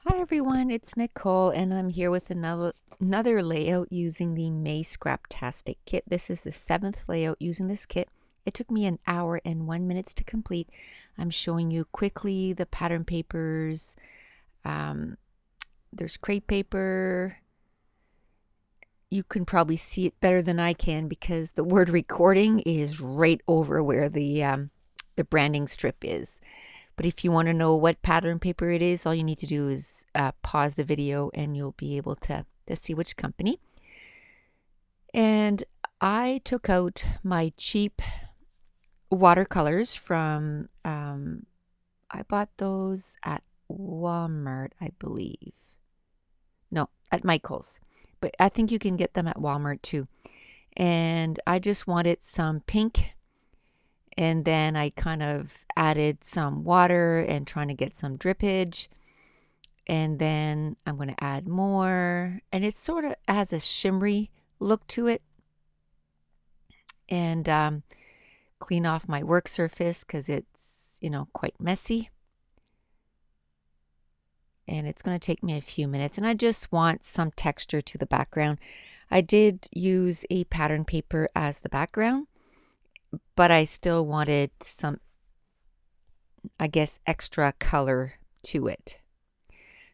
Hi everyone, it's Nicole and I'm here with another layout using the May Scraptastic kit. This is the 7th layout using this kit. It took me an hour and 1 minute to complete. I'm showing you quickly the pattern papers. There's crepe paper. You can probably see it better than I can because the word recording is right over where the branding strip is. But if you want to know what pattern paper it is, all you need to do is pause the video and you'll be able to see which company. And I took out my cheap watercolors from, I bought those at Walmart, I believe. No, at Michael's. But I think you can get them at Walmart too. And I just wanted some pink. And then I kind of added some water and trying to get some drippage. And then I'm going to add more. And it sort of has a shimmery look to it. And clean off my work surface because it's, quite messy. And it's going to take me a few minutes. And I just want some texture to the background. I did use a pattern paper as the background, but I still wanted some, I guess, extra color to it.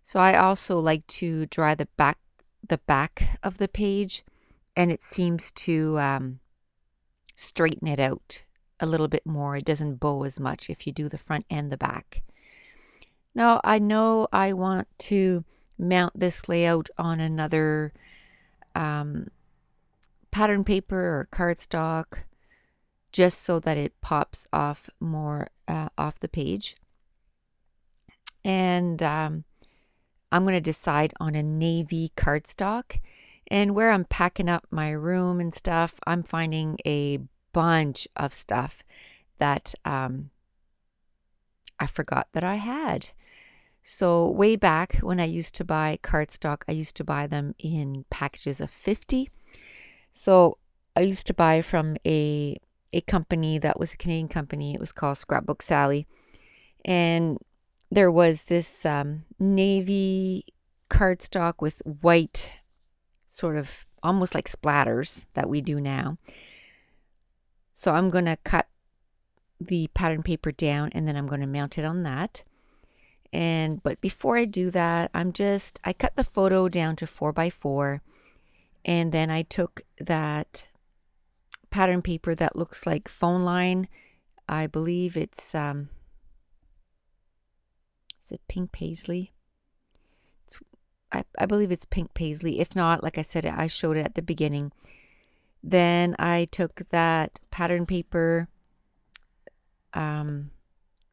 So I also like to dry the back of the page, and it seems to straighten it out a little bit more. It doesn't bow as much if you do the front and the back. Now I know I want to mount this layout on another pattern paper or cardstock, just so that it pops off more off the page. And I'm going to decide on a navy cardstock. And where I'm packing up my room and stuff, I'm finding a bunch of stuff that I forgot that I had. So way back when I used to buy cardstock, I used to buy them in packages of 50. So I used to buy from a company that was a Canadian company. It was called Scrapbook Sally. And there was this navy cardstock with white, sort of almost like splatters that we do now. So I'm going to cut the pattern paper down and then I'm going to mount it on that. But before I do that, I cut the photo down to 4x4, and then I took that pattern paper that looks like phone line. I believe it's is it pink paisley? I believe it's pink paisley. If not, like I said, I showed it at the beginning. Then I took that pattern paper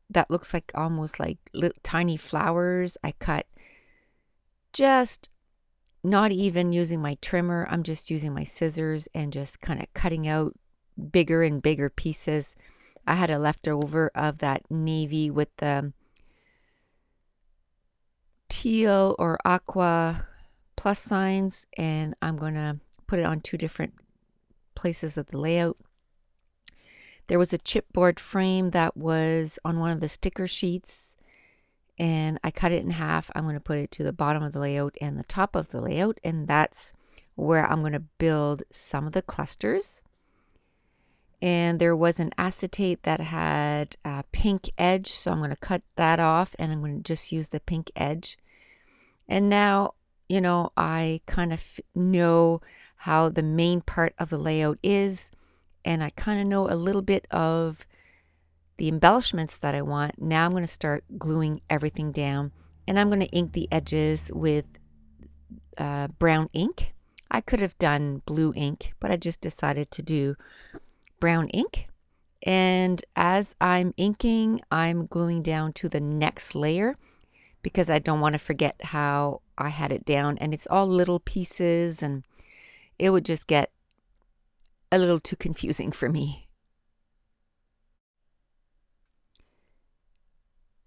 that looks like almost like little tiny flowers. I cut, just not even using my trimmer. I'm just using my scissors and just kind of cutting out bigger and bigger pieces. I had a leftover of that navy with the teal or aqua plus signs, and I'm going to put it on two different places of the layout. There was a chipboard frame that was on one of the sticker sheets, and I cut it in half. I'm going to put it to the bottom of the layout and the top of the layout, and that's where I'm going to build some of the clusters. And there was an acetate that had a pink edge, so I'm going to cut that off and I'm going to just use the pink edge. And now, I kind of know how the main part of the layout is, and I kind of know a little bit of the embellishments that I want. Now I'm going to start gluing everything down, and I'm going to ink the edges with brown ink. I could have done blue ink, but I just decided to do brown ink. And as I'm inking, I'm gluing down to the next layer because I don't want to forget how I had it down, and it's all little pieces and it would just get a little too confusing for me.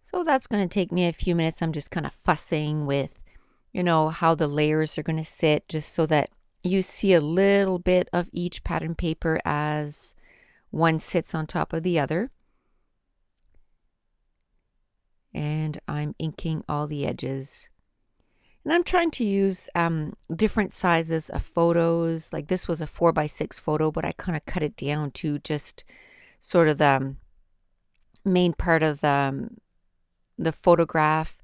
So that's going to take me a few minutes. I'm just kind of fussing with, how the layers are going to sit, just so that you see a little bit of each pattern paper as one sits on top of the other. And I'm inking all the edges. And I'm trying to use different sizes of photos. Like this was a 4x6 photo, but I kind of cut it down to just sort of the main part of the photograph.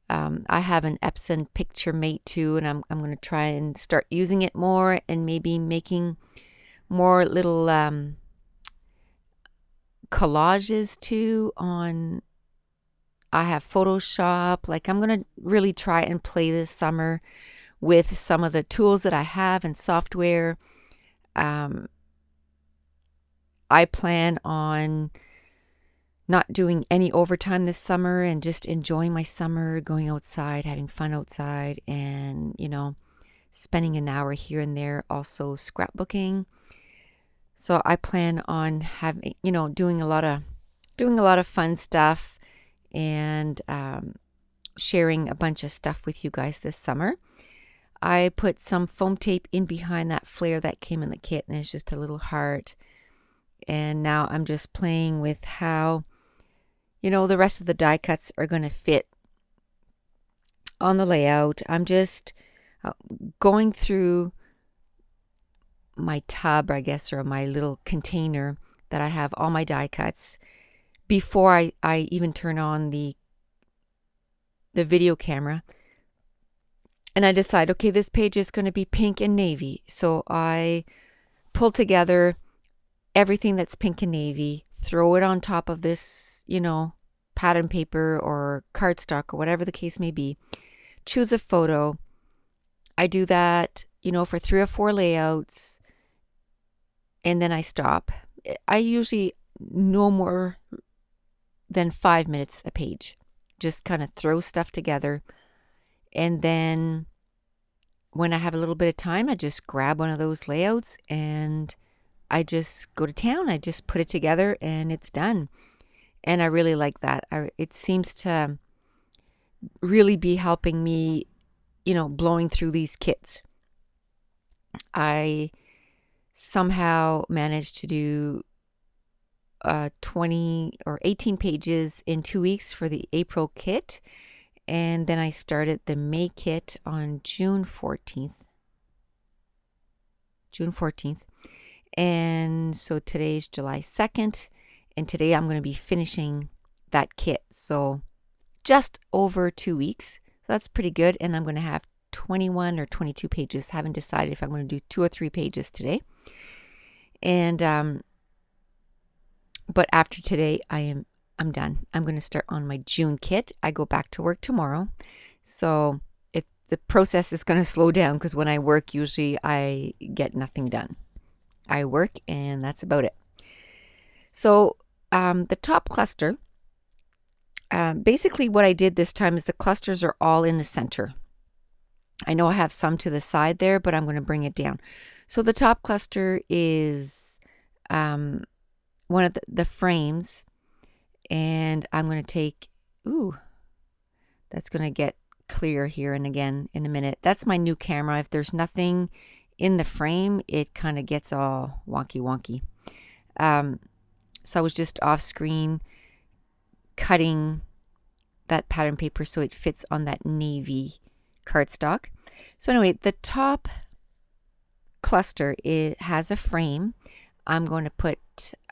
I have an Epson Picture Mate too, and I'm going to try and start using it more and maybe making more little collages too on. I have Photoshop. Like I'm going to really try and play this summer with some of the tools that I have and software. I plan on not doing any overtime this summer and just enjoying my summer, going outside, having fun outside, and, spending an hour here and there, also scrapbooking. So I plan on having, doing a lot of fun stuff and sharing a bunch of stuff with you guys this summer. I put some foam tape in behind that flare that came in the kit, and it's just a little heart. And now I'm just playing with how, the rest of the die cuts are going to fit on the layout. I'm just going through my tub, I guess, or my little container that I have all my die cuts before I even turn on the video camera. And I decide, okay, this page is going to be pink and navy. So I pull together everything that's pink and navy, throw it on top of this, pattern paper or cardstock or whatever the case may be. Choose a photo. I do that, for 3 or 4 layouts, and then I stop. I usually no more than 5 minutes a page. Just kind of throw stuff together. And then when I have a little bit of time, I just grab one of those layouts and I just go to town. I just put it together and it's done. And I really like that. It seems to really be helping me, blowing through these kits. I somehow managed to do 20 or 18 pages in 2 weeks for the April kit. And then I started the May kit on June 14th. And so today's July 2nd. And today I'm going to be finishing that kit. So just over 2 weeks. So that's pretty good. And I'm going to have 21 or 22 pages. Haven't decided if I'm going to do 2 or 3 pages today. And but after today, I'm done. I'm going to start on my June kit. I go back to work tomorrow. So the process is going to slow down because when I work, usually I get nothing done. I work and that's about it. So the top cluster, basically what I did this time is the clusters are all in the center. I know I have some to the side there, but I'm going to bring it down. So the top cluster is one of the frames, and I'm going to take, that's going to get clear here and again in a minute. That's my new camera. If there's nothing in the frame, it kind of gets all wonky. So I was just off screen cutting that pattern paper so it fits on that navy cardstock. So anyway, the top cluster, it has a frame. I'm going to put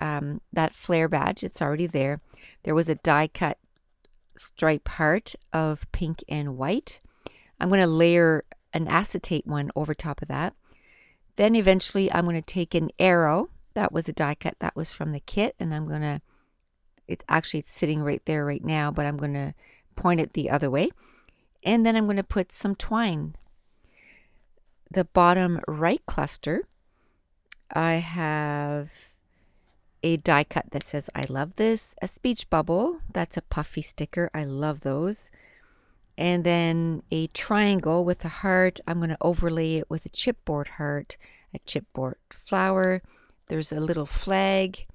that flare badge. It's already there. There was a die cut stripe heart of pink and white. I'm going to layer an acetate one over top of that. Then eventually I'm going to take an arrow. That was a die cut that was from the kit, and I'm going to, it's sitting right there right now, but I'm going to point it the other way. And then I'm going to put some twine. The bottom right cluster, I have a die cut that says I love this, a speech bubble, that's a puffy sticker, I love those. And then a triangle with a heart. I'm going to overlay it with a chipboard heart, a chipboard flower. There's a little flag,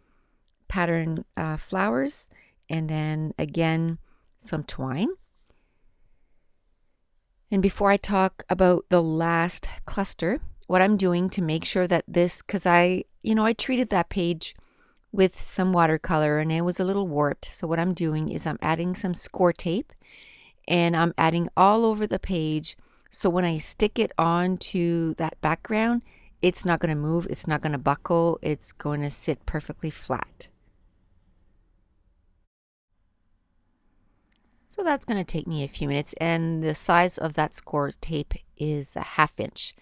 pattern flowers, and then again some twine. And before I talk about the last cluster, what I'm doing to make sure that this, because I treated that page with some watercolor and it was a little warped. So what I'm doing is I'm adding some score tape and I'm adding all over the page So when I stick it onto that background, it's not going to move, it's not going to buckle, it's going to sit perfectly flat. So that's going to take me a few minutes, and the size of that score tape is a 1/2 inch.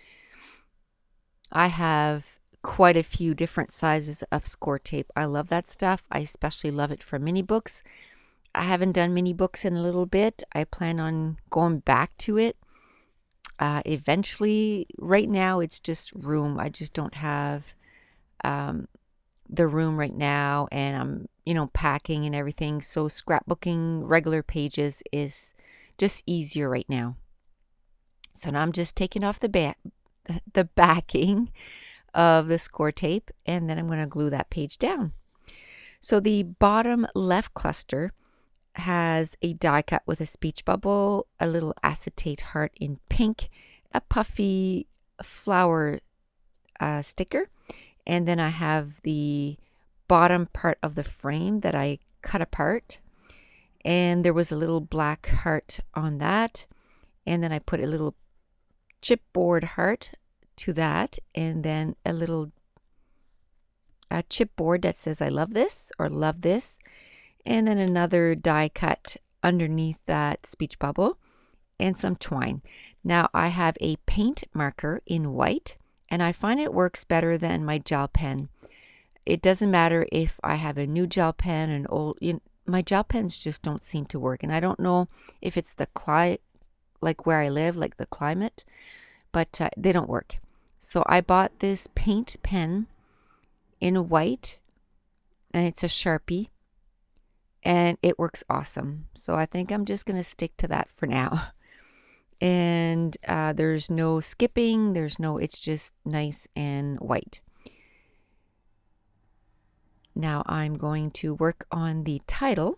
I have quite a few different sizes of score tape. I love that stuff. I especially love it for mini books. I haven't done mini books in a little bit. I plan on going back to it eventually. Right now it's just room. I just don't have the room right now, and I'm packing and everything, so scrapbooking regular pages is just easier right now. So now I'm just taking off the backing of the score tape, and then I'm going to glue that page down. So the bottom left cluster has a die cut with a speech bubble, a little acetate heart in pink, a puffy flower sticker, and then I have the bottom part of the frame that I cut apart, and there was a little black heart on that, and then I put a little chipboard heart to that, and then a little chipboard that says I love this or love this, and then another die cut underneath that speech bubble and some twine. Now I have a paint marker in white, and I find it works better than my gel pen. It doesn't matter if I have a new gel pen, an old, my gel pens just don't seem to work. And I don't know if it's the like where I live, like the climate, but they don't work. So I bought this paint pen in white, and it's a Sharpie, and it works awesome. So I think I'm just going to stick to that for now. And there's no skipping, it's just nice and white. Now I'm going to work on the title,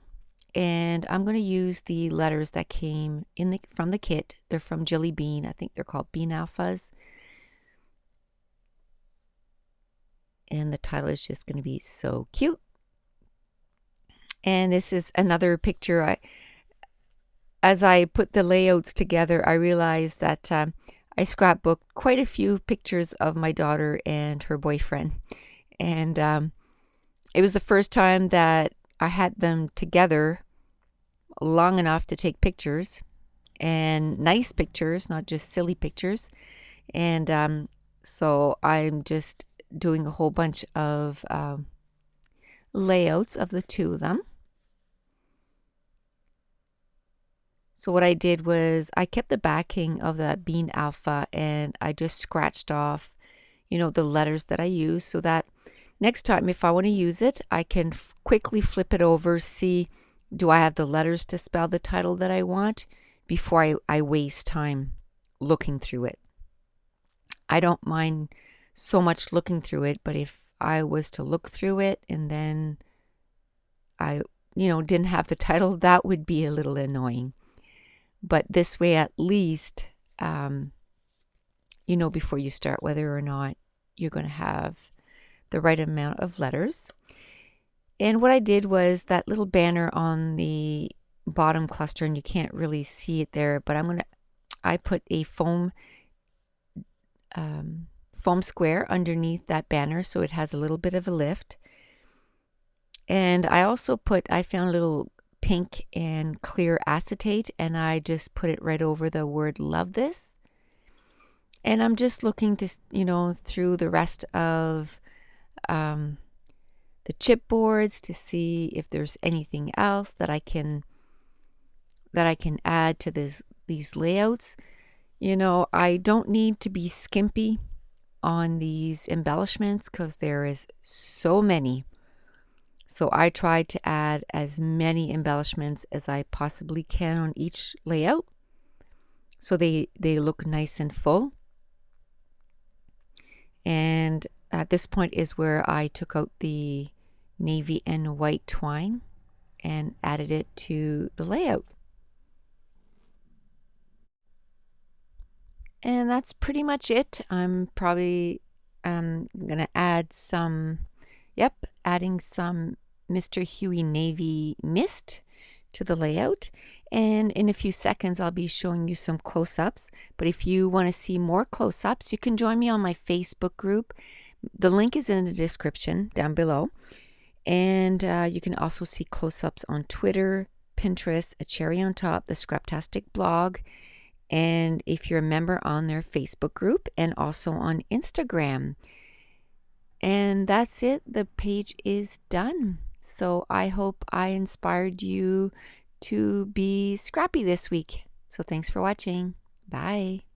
and I'm going to use the letters that came from the kit. They're from Jelly Bean. I think they're called Bean Alphas. And the title is just going to be so cute. And this is another picture. As I put the layouts together, I realized that I scrapbooked quite a few pictures of my daughter and her boyfriend. And it was the first time that I had them together long enough to take pictures, and nice pictures, not just silly pictures. And so I'm just doing a whole bunch of layouts of the two of them. So what I did was I kept the backing of that Bean Alpha, and I just scratched off, the letters that I use, so that next time if I want to use it, I can quickly flip it over, see, do I have the letters to spell the title that I want before I waste time looking through it. I don't mind so much looking through it, but if I was to look through it and then I, didn't have the title, that would be a little annoying. But this way, at least, before you start, whether or not you're going to have the right amount of letters. And what I did was that little banner on the bottom cluster, and you can't really see it there, but I put a foam square underneath that banner, so it has a little bit of a lift. And I found a little pink and clear acetate, and I just put it right over the word love this. And I'm just looking to, through the rest of the chipboards to see if there's anything else that I can add to these layouts. I don't need to be skimpy on these embellishments because there is so many. So I tried to add as many embellishments as I possibly can on each layout, so they look nice and full. And at this point is where I took out the navy and white twine and added it to the layout. And that's pretty much it. I'm probably gonna add adding some Mr. Huey Navy mist to the layout, and in a few seconds I'll be showing you some close-ups. But if you want to see more close-ups, you can join me on my Facebook group. The link is in the description down below, and you can also see close-ups on Twitter, Pinterest, a cherry on top, the Scraptastic blog, and if you're a member on their Facebook group, and also on Instagram. And that's it. The page is done. So I hope I inspired you to be scrappy this week. So thanks for watching. Bye.